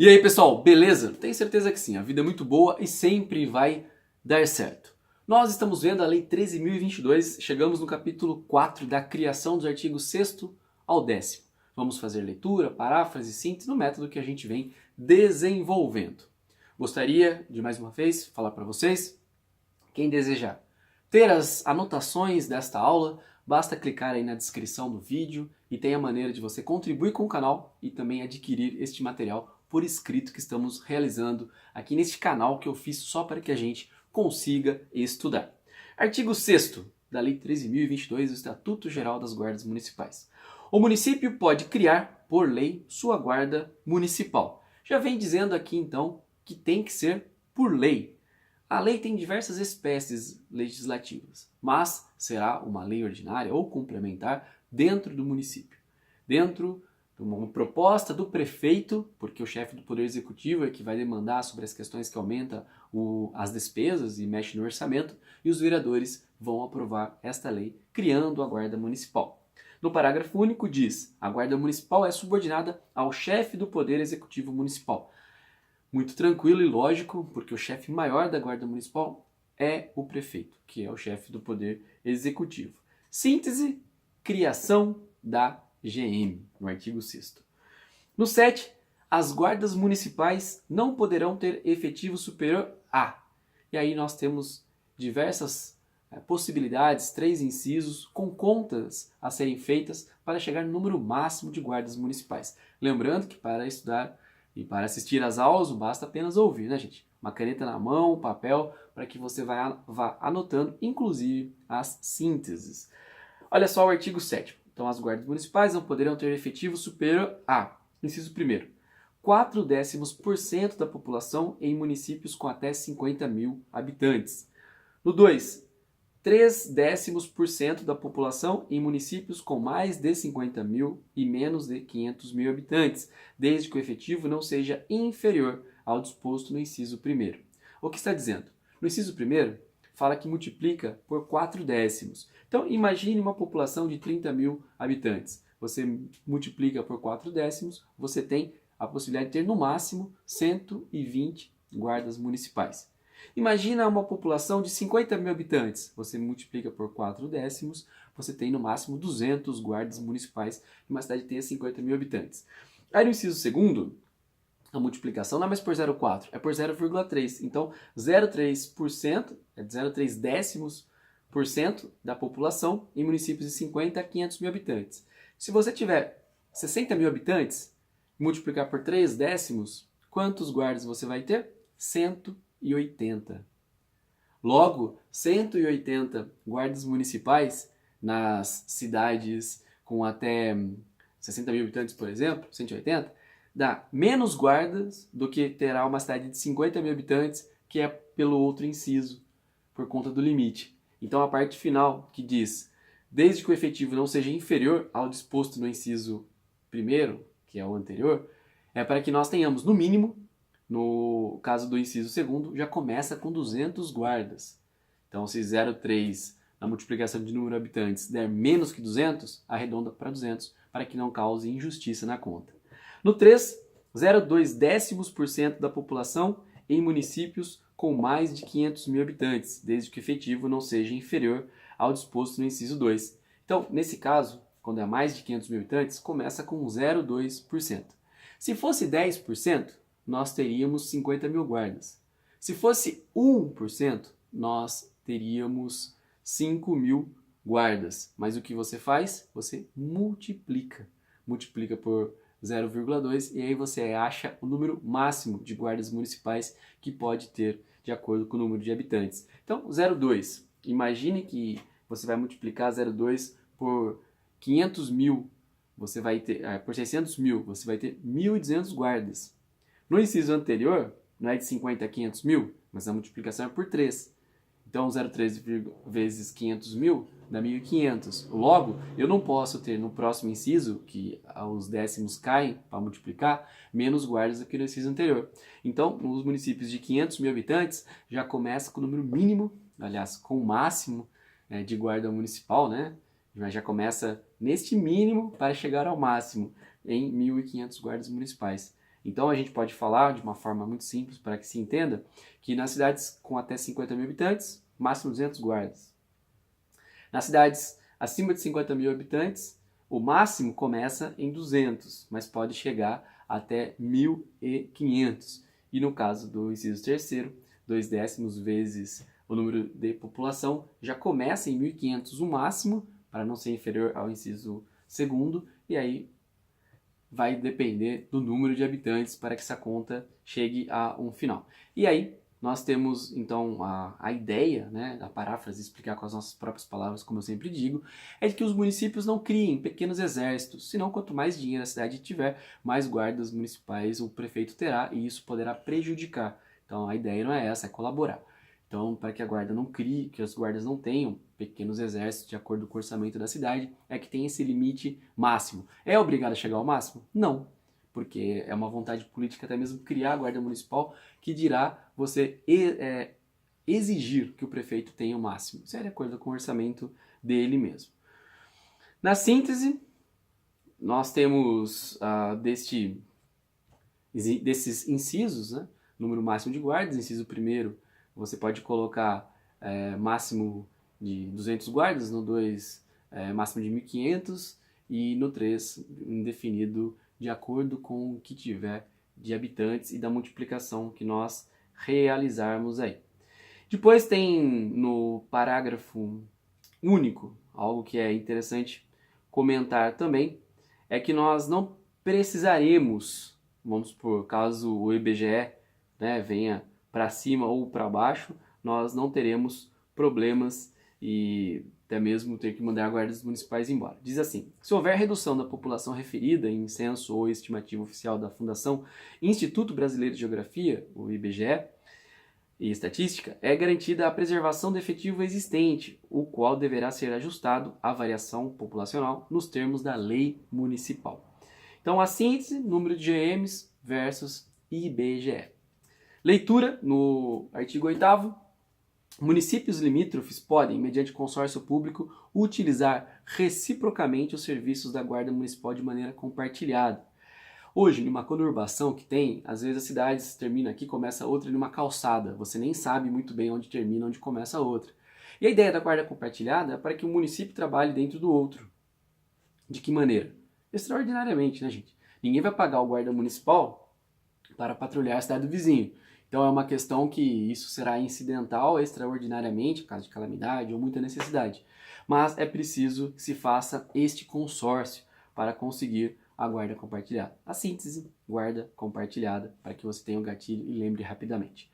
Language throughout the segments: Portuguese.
E aí, pessoal, beleza? Tenho certeza que sim, a vida é muito boa e sempre vai dar certo. Nós estamos vendo a Lei 13.022, chegamos no capítulo 4 da criação dos artigos 6º ao 10º. Vamos fazer leitura, paráfrase e síntese no método que a gente vem desenvolvendo. Gostaria de mais uma vez falar para vocês, quem desejar ter as anotações desta aula, basta clicar aí na descrição do vídeo e tem a maneira de você contribuir com o canal e também adquirir este material por escrito que estamos realizando aqui neste canal que eu fiz só para que a gente consiga estudar. Artigo 6º da Lei 13.022 do Estatuto Geral das Guardas Municipais. O município pode criar, por lei, sua guarda municipal. Já vem dizendo aqui então que tem que ser por lei. A lei tem diversas espécies legislativas, mas será uma lei ordinária ou complementar dentro do município. Dentro de uma proposta do prefeito, porque o chefe do Poder Executivo é que vai demandar sobre as questões que aumentam as despesas e mexe no orçamento, e os vereadores vão aprovar esta lei, criando a Guarda Municipal. No parágrafo único diz: a Guarda Municipal é subordinada ao chefe do Poder Executivo Municipal. Muito tranquilo e lógico, porque o chefe maior da Guarda Municipal é o prefeito, que é o chefe do Poder Executivo. Síntese: criação da GM, no artigo 6º. No 7, as guardas municipais não poderão ter efetivo superior a. E aí nós temos diversas possibilidades, 3 incisos, com contas a serem feitas para chegar no número máximo de guardas municipais. Lembrando que para estudar e para assistir às aulas, basta apenas ouvir, né, gente? Uma caneta na mão, um papel, para que você vá anotando, inclusive, as sínteses. Olha só o artigo 7º. Então, as guardas municipais não poderão ter efetivo superior a, inciso 1º, 0,4% da população em municípios com até 50 mil habitantes. No 2, 0,3% da população em municípios com mais de 50 mil e menos de 500 mil habitantes, desde que o efetivo não seja inferior ao disposto no inciso 1º. O que está dizendo? No inciso 1º, fala que multiplica por 0,4. Então, imagine uma população de 30 mil habitantes. Você multiplica por 0,4, você tem a possibilidade de ter no máximo 120 guardas municipais. Imagina uma população de 50 mil habitantes. Você multiplica por 0,4, você tem no máximo 200 guardas municipais em uma cidade que tenha 50 mil habitantes. Aí no inciso 2º, a multiplicação não é mais por 0,4, é por 0,3. Então, 0,3% é 0,3% da população em municípios de 50 a 500 mil habitantes. Se você tiver 60 mil habitantes, multiplicar por 0,3, quantos guardas você vai ter? 180. Logo, 180 guardas municipais nas cidades com até 60 mil habitantes, por exemplo, 180, dá menos guardas do que terá uma cidade de 50 mil habitantes, que é pelo outro inciso, por conta do limite. Então a parte final que diz, desde que o efetivo não seja inferior ao disposto no inciso 1º, que é o anterior, é para que nós tenhamos, no mínimo, no caso do inciso 2º, já começa com 200 guardas. Então, se 0,3 na multiplicação de número de habitantes der menos que 200, arredonda para 200, para que não cause injustiça na conta. No 3, 0,2% da população em municípios com mais de 500 mil habitantes, desde que o efetivo não seja inferior ao disposto no inciso 2. Então, nesse caso, quando é mais de 500 mil habitantes, começa com 0,2%. Se fosse 10%, nós teríamos 50 mil guardas. Se fosse 1%, nós teríamos 5 mil guardas. Mas o que você faz? Você multiplica. Multiplica por 0,2 e aí você acha o número máximo de guardas municipais que pode ter de acordo com o número de habitantes. Então, 0,2. Imagine que você vai multiplicar 0,2 por 500 mil, você vai ter, por 600 mil, você vai ter 1.200 guardas. No inciso anterior, não é de 50 a 500 mil, mas a multiplicação é por 3. Então, 0,3 vezes 500 mil dá 1.500. Logo, eu não posso ter no próximo inciso, que os décimos caem para multiplicar, menos guardas do que no inciso anterior. Então, nos municípios de 500 mil habitantes, já começa com o número mínimo, aliás, com o máximo de guarda municipal, né? Já começa neste mínimo para chegar ao máximo em 1.500 guardas municipais. Então a gente pode falar de uma forma muito simples para que se entenda que nas cidades com até 50 mil habitantes, máximo 200 guardas. Nas cidades acima de 50 mil habitantes, o máximo começa em 200, mas pode chegar até 1.500. E no caso do inciso terceiro, 2/10 vezes o número de população já começa em 1.500 o máximo, para não ser inferior ao inciso segundo, e aí vai depender do número de habitantes para que essa conta chegue a um final. E aí nós temos então a ideia, né, da paráfrase, explicar com as nossas próprias palavras, como eu sempre digo, é de que os municípios não criem pequenos exércitos, senão quanto mais dinheiro a cidade tiver, mais guardas municipais o prefeito terá e isso poderá prejudicar. Então a ideia não é essa, é colaborar. Então, para que a guarda não crie, que as guardas não tenham pequenos exércitos de acordo com o orçamento da cidade, é que tem esse limite máximo. É obrigado a chegar ao máximo? Não, porque é uma vontade política até mesmo criar a guarda municipal que dirá você exigir que o prefeito tenha o máximo. Isso é de acordo com o orçamento dele mesmo. Na síntese, nós temos desses incisos, né? Número máximo de guardas, inciso primeiro, você pode colocar máximo de 200 guardas, no 2 máximo de 1.500 e no 3 indefinido de acordo com o que tiver de habitantes e da multiplicação que nós realizarmos aí. Depois tem no parágrafo único, algo que é interessante comentar também, é que nós não precisaremos, vamos por caso o IBGE venha para cima ou para baixo, nós não teremos problemas e até mesmo ter que mandar guardas municipais embora. Diz assim: se houver redução da população referida em censo ou estimativa oficial da Fundação Instituto Brasileiro de Geografia, o IBGE, e Estatística, é garantida a preservação do efetivo existente, o qual deverá ser ajustado à variação populacional nos termos da lei municipal. Então, a síntese, número de GMs versus IBGE. Leitura, no artigo 8º, municípios limítrofes podem, mediante consórcio público, utilizar reciprocamente os serviços da Guarda Municipal de maneira compartilhada. Hoje, numa conurbação que tem, às vezes as cidades terminam aqui, começa outra numa calçada. Você nem sabe muito bem onde termina, onde começa a outra. E a ideia da guarda compartilhada é para que um município trabalhe dentro do outro. De que maneira? Extraordinariamente, né, gente? Ninguém vai pagar o guarda municipal para patrulhar a cidade do vizinho. Então é uma questão que isso será incidental extraordinariamente, em caso de calamidade ou muita necessidade. Mas é preciso que se faça este consórcio para conseguir a guarda compartilhada. A síntese, guarda compartilhada, para que você tenha o gatilho e lembre rapidamente.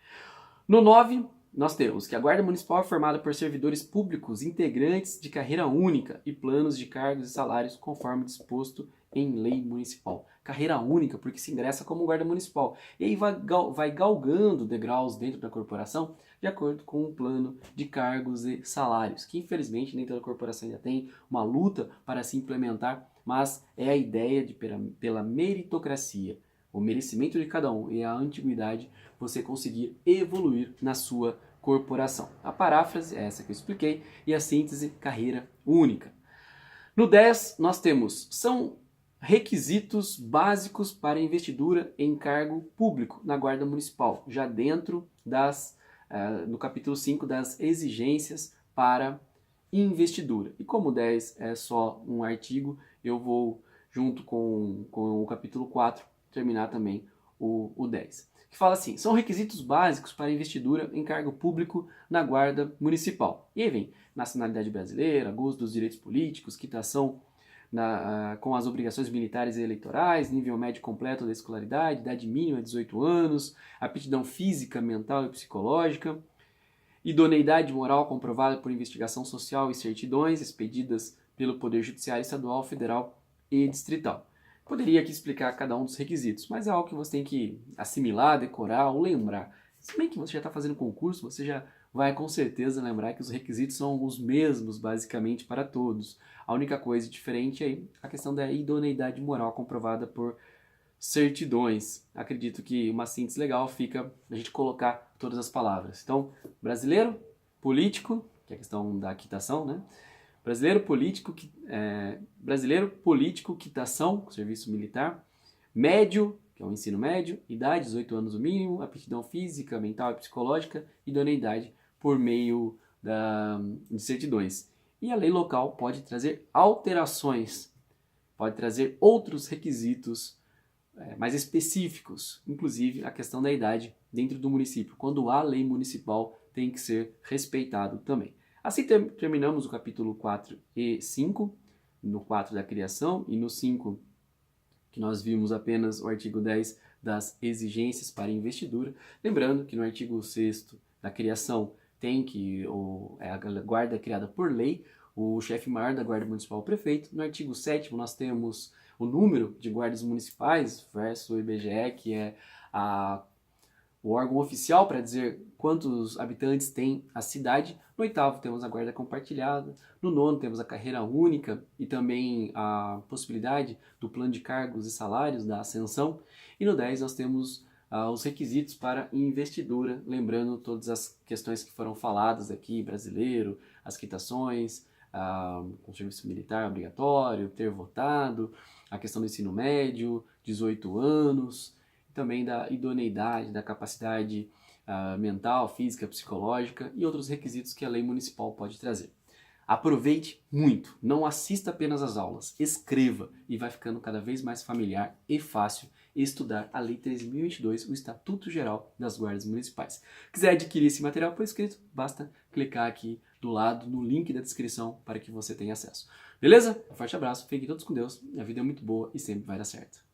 No 9, nós temos que a Guarda Municipal é formada por servidores públicos integrantes de carreira única e planos de cargos e salários conforme disposto em lei municipal. Carreira única porque se ingressa como guarda municipal. E aí vai galgando degraus dentro da corporação de acordo com o plano de cargos e salários, que infelizmente nem toda corporação ainda tem uma luta para se implementar, mas é a ideia de pela meritocracia, o merecimento de cada um e a antiguidade, você conseguir evoluir na sua corporação. A paráfrase é essa que eu expliquei e a síntese, carreira única. No 10, nós temos, são requisitos básicos para investidura em cargo público na Guarda Municipal, já dentro no capítulo 5 das exigências para investidura. E como o 10 é só um artigo, eu vou, junto com o capítulo 4, terminar também o 10. Que fala assim, são requisitos básicos para investidura em cargo público na Guarda Municipal. E aí vem nacionalidade brasileira, gozo dos direitos políticos, quitação com as obrigações militares e eleitorais, nível médio completo da escolaridade, idade mínima de 18 anos, aptidão física, mental e psicológica, idoneidade moral comprovada por investigação social e certidões expedidas pelo Poder Judiciário Estadual, Federal e Distrital. Poderia aqui explicar cada um dos requisitos, mas é algo que você tem que assimilar, decorar ou lembrar. Se bem que você já está fazendo concurso, você já vai com certeza lembrar que os requisitos são os mesmos, basicamente, para todos. A única coisa diferente é a questão da idoneidade moral comprovada por certidões. Acredito que uma síntese legal fica a gente colocar todas as palavras. Então, brasileiro, político, que é a questão da quitação, né? Brasileiro político, quitação, serviço militar, médio que é o ensino médio, idade, 18 anos o mínimo, aptidão física, mental e psicológica, idoneidade por meio de certidões. E a lei local pode trazer alterações, pode trazer outros requisitos mais específicos, inclusive a questão da idade dentro do município. Quando há lei municipal, tem que ser respeitado também. Assim terminamos o capítulo 4 e 5, no 4 da criação, e no 5 que nós vimos apenas o artigo 10 das exigências para investidura. Lembrando que no artigo 6º da criação tem que a guarda criada por lei, o chefe maior da guarda municipal é o prefeito. No artigo 7º nós temos o número de guardas municipais versus o IBGE, que é o órgão oficial para dizer quantos habitantes tem a cidade. No 8º temos a guarda compartilhada. No 9º temos a carreira única e também a possibilidade do plano de cargos e salários da ascensão. E no 10 nós temos os requisitos para investidura, lembrando todas as questões que foram faladas aqui, brasileiro, as quitações, o serviço militar obrigatório, ter votado, a questão do ensino médio, 18 anos, também da idoneidade, da capacidade mental, física, psicológica e outros requisitos que a lei municipal pode trazer. Aproveite muito, não assista apenas às aulas, escreva e vai ficando cada vez mais familiar e fácil estudar a Lei 13.022, o Estatuto Geral das Guardas Municipais. Quiser adquirir esse material por escrito, basta clicar aqui do lado no link da descrição para que você tenha acesso. Beleza? Um forte abraço, fiquem todos com Deus, a vida é muito boa e sempre vai dar certo.